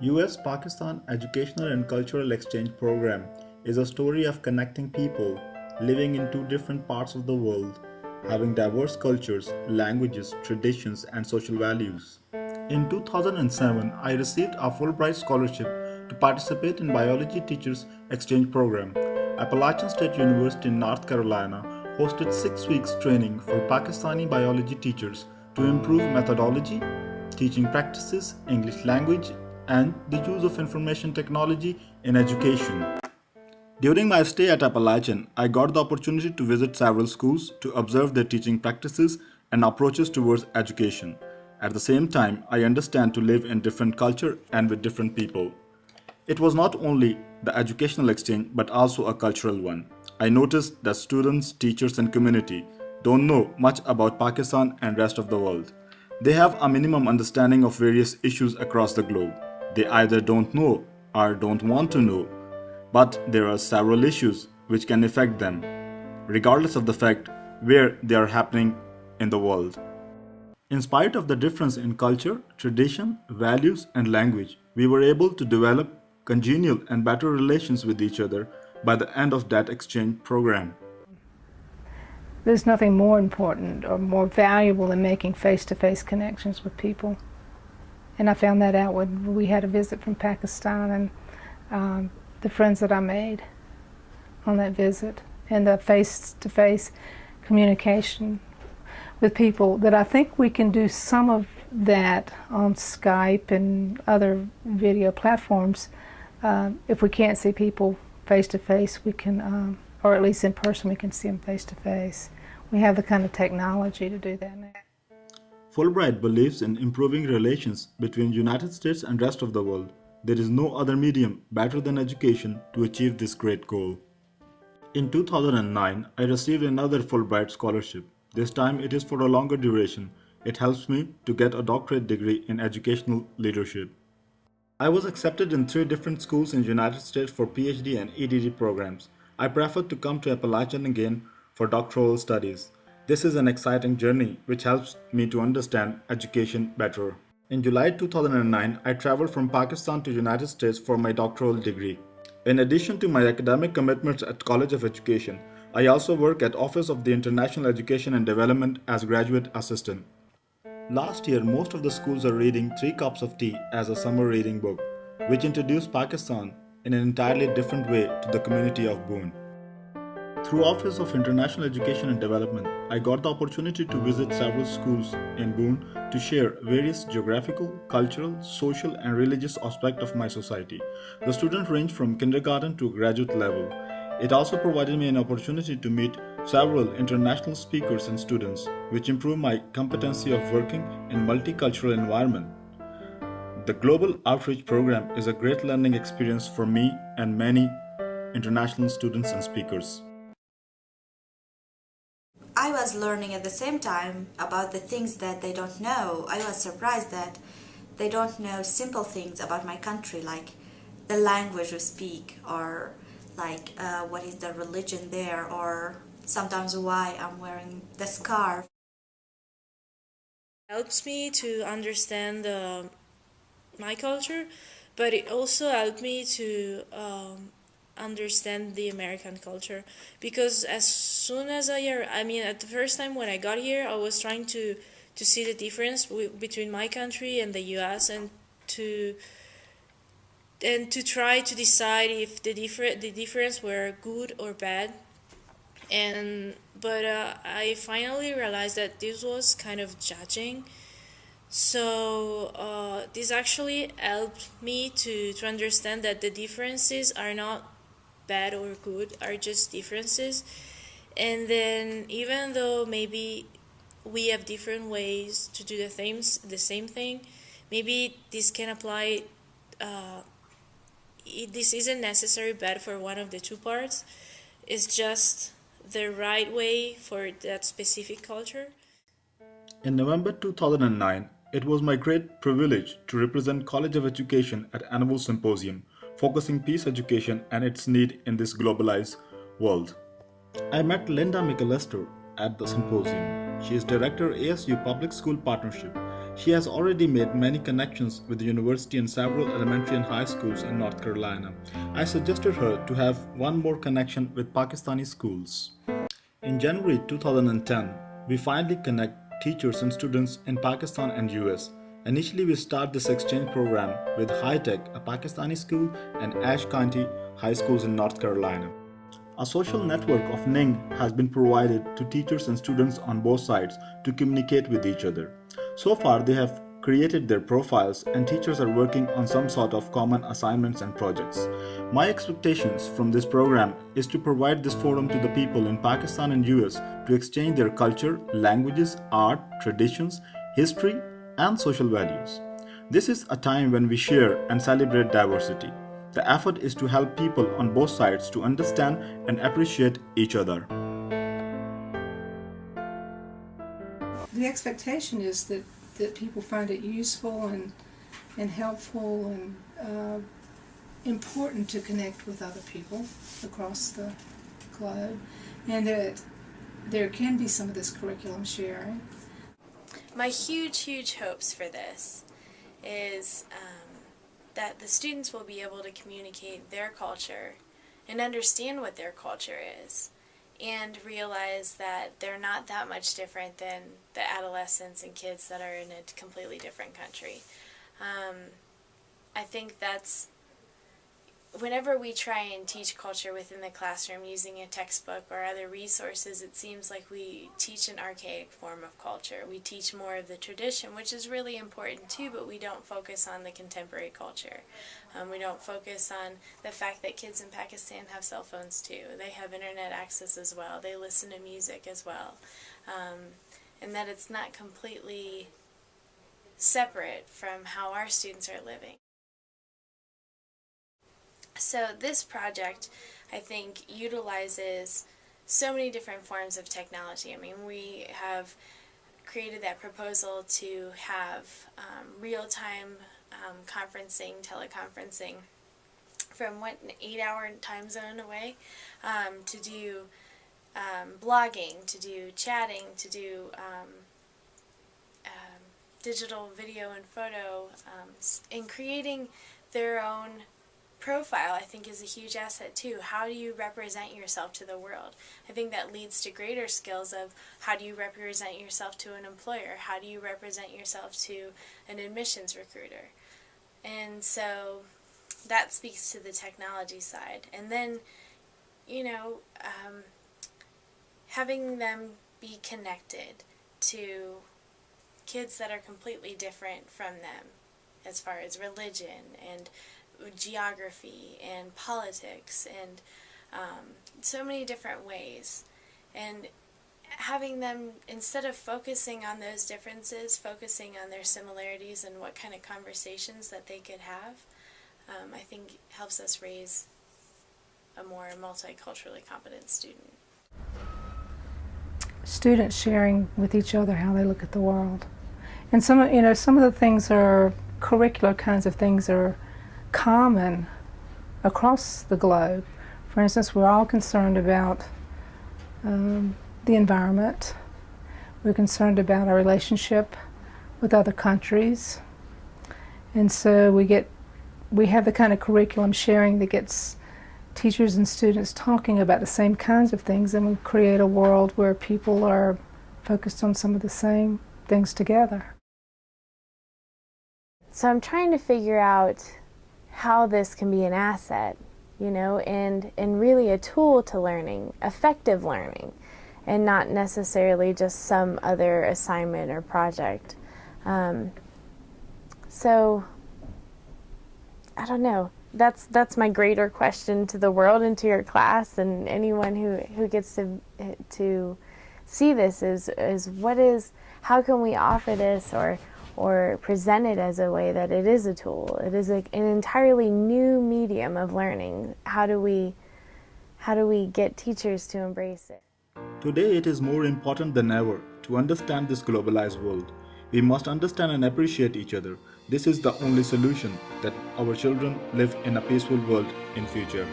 US-Pakistan Educational and Cultural Exchange Program is a story of connecting people living in two different parts of the world, having diverse cultures, languages, traditions, and social values. In 2007, I received a Fulbright scholarship to participate in Biology Teachers Exchange Program. Appalachian State University in North Carolina hosted 6 weeks training for Pakistani biology teachers to improve methodology, teaching practices, English language, and the use of information technology in education. During my stay at Appalachian, I got the opportunity to visit several schools to observe their teaching practices and approaches towards education. At the same time, I understand to live in different culture and with different people. It was not only the educational exchange but also a cultural one. I noticed that students, teachers and community don't know much about Pakistan and rest of the world. They have a minimum understanding of various issues across the globe. They either don't know or don't want to know, but there are several issues which can affect them, regardless of the fact where they are happening in the world. In spite of the difference in culture, tradition, values, and language, we were able to develop congenial and better relations with each other by the end of that exchange program. There's nothing more important or more valuable than making face-to-face connections with people. And I found that out when we had a visit from Pakistan, and the friends that I made on that visit, and the face-to-face communication with people, that I think we can do some of that on Skype and other video platforms. If we can't see people face-to-face, we can, or at least in person, we can see them face-to-face. We have the kind of technology to do that now. Fulbright believes in improving relations between United States and rest of the world. There is no other medium better than education to achieve this great goal. In 2009, I received another Fulbright scholarship. This time it is for a longer duration. It helps me to get a doctorate degree in educational leadership. I was accepted in 3 different schools in the United States for PhD and EDD programs. I prefer to come to Appalachian again for doctoral studies. This is an exciting journey which helps me to understand education better. In July 2009, I traveled from Pakistan to the United States for my doctoral degree. In addition to my academic commitments at College of Education, I also work at Office of the International Education and Development as graduate assistant. Last year, most of the schools are reading 3 Cups of Tea as a summer reading book, which introduced Pakistan in an entirely different way to the community of Boone. Through Office of International Education and Development, I got the opportunity to visit several schools in Boone to share various geographical, cultural, social and religious aspects of my society. The students range from kindergarten to graduate level. It also provided me an opportunity to meet several international speakers and students, which improved my competency of working in multicultural environment. The Global Outreach Program is a great learning experience for me and many international students and speakers. I was learning at the same time about the things that they don't know. I was surprised that they don't know simple things about my country, like the language we speak, or like what is the religion there, or sometimes why I'm wearing the scarf. Helps me to understand my culture, but it also helped me to understand the American culture, because as soon as I mean, at the first time when I got here, I was trying to see the difference between my country and the U.S. and to try to decide if the difference were good or bad. But I finally realized that this was kind of judging. So this actually helped me to understand that the differences are not bad or good, are just differences. And then even though maybe we have different ways to do the same thing, maybe this can apply. This isn't necessarily bad for one of the two parts. It's just the right way for that specific culture. In November 2009, it was my great privilege to represent College of Education at Annual Symposium, focusing peace education and its need in this globalized world. I met Linda McAllister at the symposium. She is Director ASU Public School Partnership. She has already made many connections with the university and several elementary and high schools in North Carolina. I suggested her to have one more connection with Pakistani schools. In January 2010, we finally connect teachers and students in Pakistan and US. Initially, we start this exchange program with High Tech, a Pakistani school, and Ashe County High Schools in North Carolina. A social network of Ning has been provided to teachers and students on both sides to communicate with each other. So far, they have created their profiles and teachers are working on some sort of common assignments and projects. My expectations from this program is to provide this forum to the people in Pakistan and US to exchange their culture, languages, art, traditions, history, and social values. This is a time when we share and celebrate diversity. The effort is to help people on both sides to understand and appreciate each other. The expectation is that people find it useful and helpful and important to connect with other people across the globe, and that there can be some of this curriculum sharing. My huge hopes for this is that the students will be able to communicate their culture and understand what their culture is and realize that they're not that much different than the adolescents and kids that are in a completely different country. I think that's whenever we try and teach culture within the classroom using a textbook or other resources, it seems like we teach an archaic form of culture. We teach more of the tradition, which is really important too, but we don't focus on the contemporary culture. We don't focus on the fact that kids in Pakistan have cell phones too. They have internet access as well. They listen to music as well. And that it's not completely separate from how our students are living. So this project, I think, utilizes so many different forms of technology. I mean, we have created that proposal to have real-time conferencing, teleconferencing from an 8-hour time zone away, to do blogging, to do chatting, to do digital video and photo, and creating their own profile, I think, is a huge asset too. How do you represent yourself to the world? I think that leads to greater skills of how do you represent yourself to an employer? How do you represent yourself to an admissions recruiter? And so that speaks to the technology side. And then, having them be connected to kids that are completely different from them as far as religion and geography and politics and so many different ways, and having them, instead of focusing on those differences, focusing on their similarities and what kind of conversations that they could have, I think helps us raise a more multiculturally competent student. Students sharing with each other how they look at the world, and some of the things are curricular kinds of things are common across the globe. For instance, we're all concerned about the environment. We're concerned about our relationship with other countries, and so we have the kind of curriculum sharing that gets teachers and students talking about the same kinds of things, and we create a world where people are focused on some of the same things together. So I'm trying to figure out how this can be an asset, and really a tool to learning, effective learning, and not necessarily just some other assignment or project. So I don't know. That's my greater question to the world and to your class and anyone who gets to see this is how can we offer this or present it as a way that it is a tool. It is an entirely new medium of learning. How do we get teachers to embrace it? Today it is more important than ever to understand this globalized world. We must understand and appreciate each other. This is the only solution that our children live in a peaceful world in future.